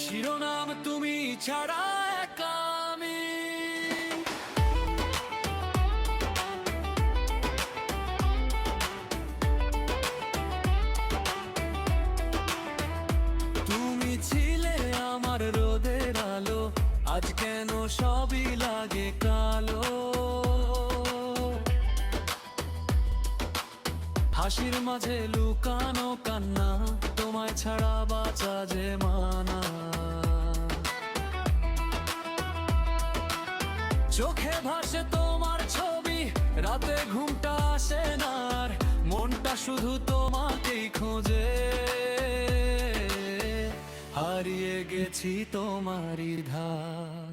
শিরোনাম তুমি ছাড়া একা আমি। তুমি ছিলে আমার রোদের আলো, আজ কেন সবই লাগে কালো। হাসির মাঝে লুকানো কান্না, তোমায় ছাড়া বাঁচা যে মানা। চোখে ভাসে তোমার ছবি, রাতে ঘুমটা আসে না, আর মনটা শুধু তোমাকেই খোঁজে। হারিয়ে গেছি তোমারই ধার।